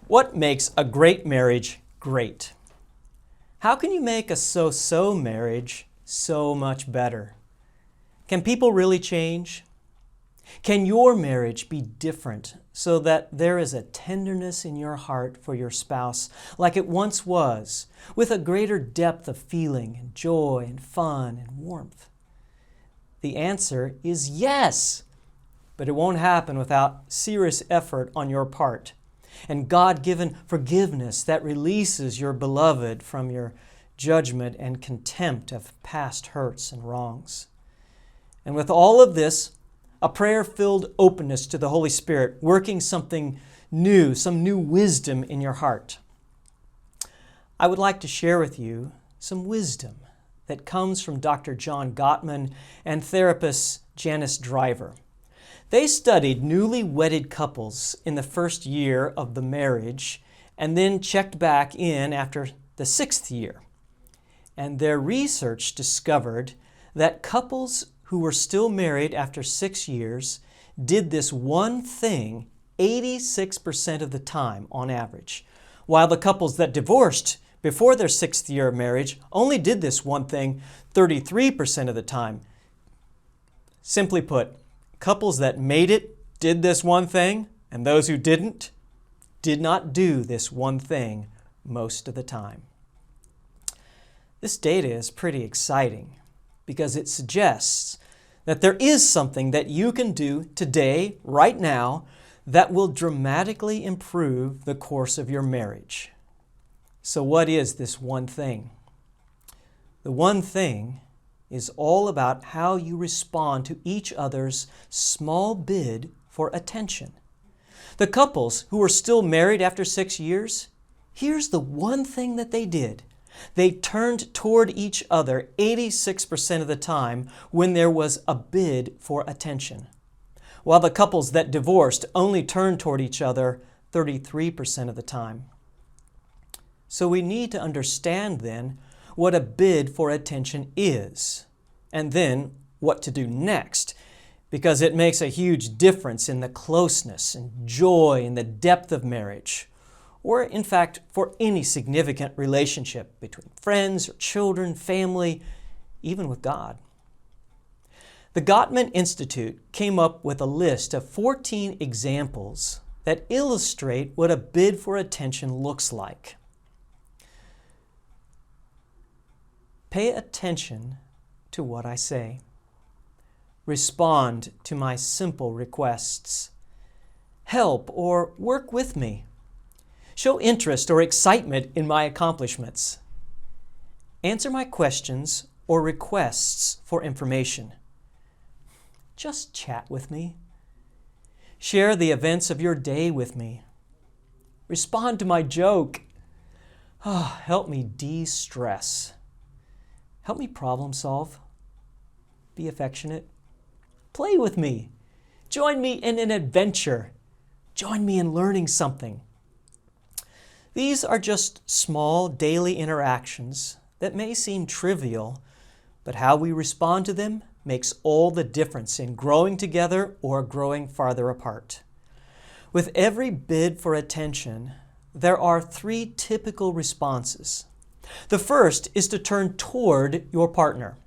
What makes a great marriage great? How can you make a so-so marriage so much better? Can people really change? Can your marriage be different so that there is a tenderness in your heart for your spouse like it once was, with a greater depth of feeling and joy and fun and warmth? The answer is yes, but it won't happen without serious effort on your part and God-given forgiveness that releases your beloved from your judgment and contempt of past hurts and wrongs. And with all of this, a prayer-filled openness to the Holy Spirit, working something new, some new wisdom in your heart. I would like to share with you some wisdom that comes from Dr. John Gottman and therapist Janice Driver. They studied newly wedded couples in the first year of the marriage and then checked back in after the 6th year. And their research discovered that couples who were still married after 6 years did this one thing 86% of the time on average, while the couples that divorced before their 6th year of marriage only did this one thing 33% of the time. Simply put, couples that made it did this one thing, and those who didn't did not do this one thing most of the time. This data is pretty exciting because it suggests that there is something that you can do today, right now, that will dramatically improve the course of your marriage. So what is this one thing? The one thing is all about how you respond to each other's small bid for attention. The couples who are still married after 6 years, here's the one thing that they did. They turned toward each other 86% of the time when there was a bid for attention, while the couples that divorced only turned toward each other 33% of the time. So we need to understand then what a bid for attention is, and then what to do next, because it makes a huge difference in the closeness and joy and the depth of marriage, or in fact, for any significant relationship between friends or children, family, even with God. The Gottman Institute came up with a list of 14 examples that illustrate what a bid for attention looks like. Pay attention to what I say. Respond to my simple requests. Help or work with me. Show interest or excitement in my accomplishments. Answer my questions or requests for information. Just chat with me. Share the events of your day with me. Respond to my joke. Help me de-stress. Help me problem solve. Be affectionate. Play with me. Join me in an adventure. Join me in learning something. These are just small daily interactions that may seem trivial, but how we respond to them makes all the difference in growing together or growing farther apart. With every bid for attention, there are 3 typical responses. The first is to turn toward your partner.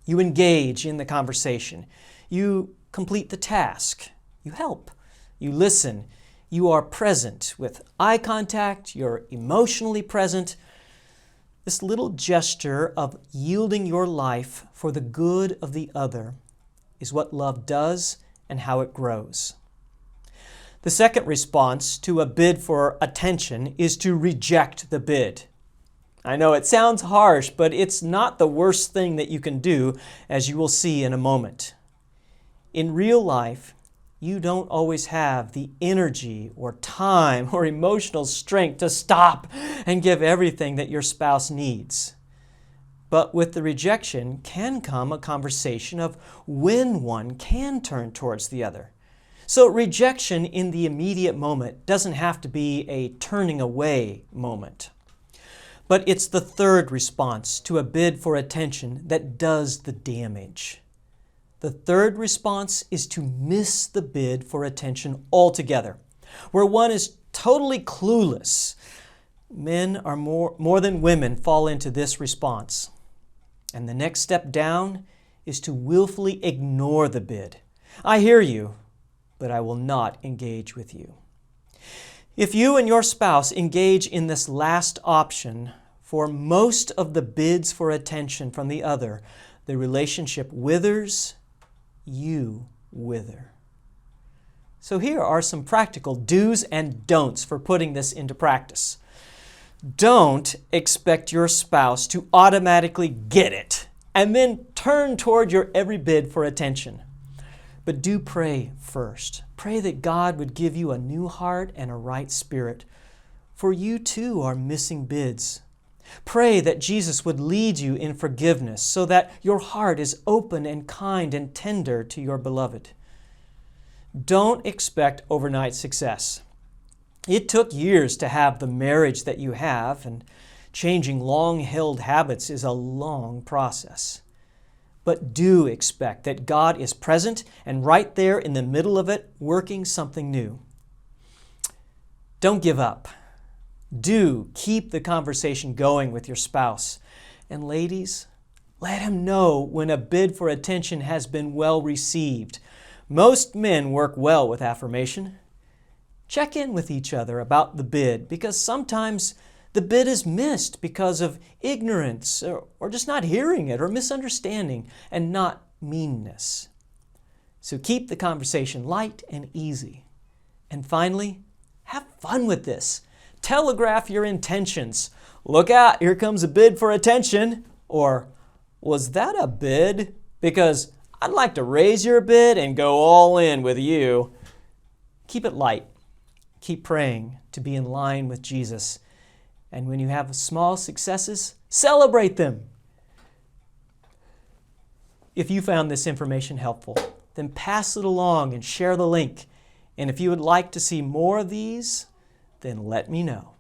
You engage in the conversation. You complete the task. You help. You listen. You are present with eye contact. You're emotionally present. This little gesture of yielding your life for the good of the other is what love does and how it grows. The second response to a bid for attention is to reject the bid. I know it sounds harsh, but it's not the worst thing that you can do, as you will see in a moment. In real life, you don't always have the energy or time or emotional strength to stop and give everything that your spouse needs. But with the rejection can come a conversation of when one can turn towards the other. So rejection in the immediate moment doesn't have to be a turning away moment. But it's the third response to a bid for attention that does the damage. The third response is to miss the bid for attention altogether, where one is totally clueless. Men are more than women fall into this response. And the next step down is to willfully ignore the bid. I hear you, but I will not engage with you. If you and your spouse engage in this last option, for most of the bids for attention from the other, the relationship withers, you wither. So here are some practical do's and don'ts for putting this into practice. Don't expect your spouse to automatically get it and then turn toward your every bid for attention. But do pray first. Pray that God would give you a new heart and a right spirit, for you too are missing bids. Pray that Jesus would lead you in forgiveness so that your heart is open and kind and tender to your beloved. Don't expect overnight success. It took years to have the marriage that you have, and changing long-held habits is a long process. But do expect that God is present and right there in the middle of it, working something new. Don't give up. Do keep the conversation going with your spouse. And ladies, let him know when a bid for attention has been well received. Most men work well with affirmation. Check in with each other about the bid, because sometimes the bid is missed because of ignorance or just not hearing it or misunderstanding and not meanness. So keep the conversation light and easy. And finally, have fun with this. Telegraph your intentions. Look out, here comes a bid for attention. Or, was that a bid? Because I'd like to raise your bid and go all in with you. Keep it light. Keep praying to be in line with Jesus. And when you have small successes, celebrate them. If you found this information helpful, then pass it along and share the link. And if you would like to see more of these, then let me know.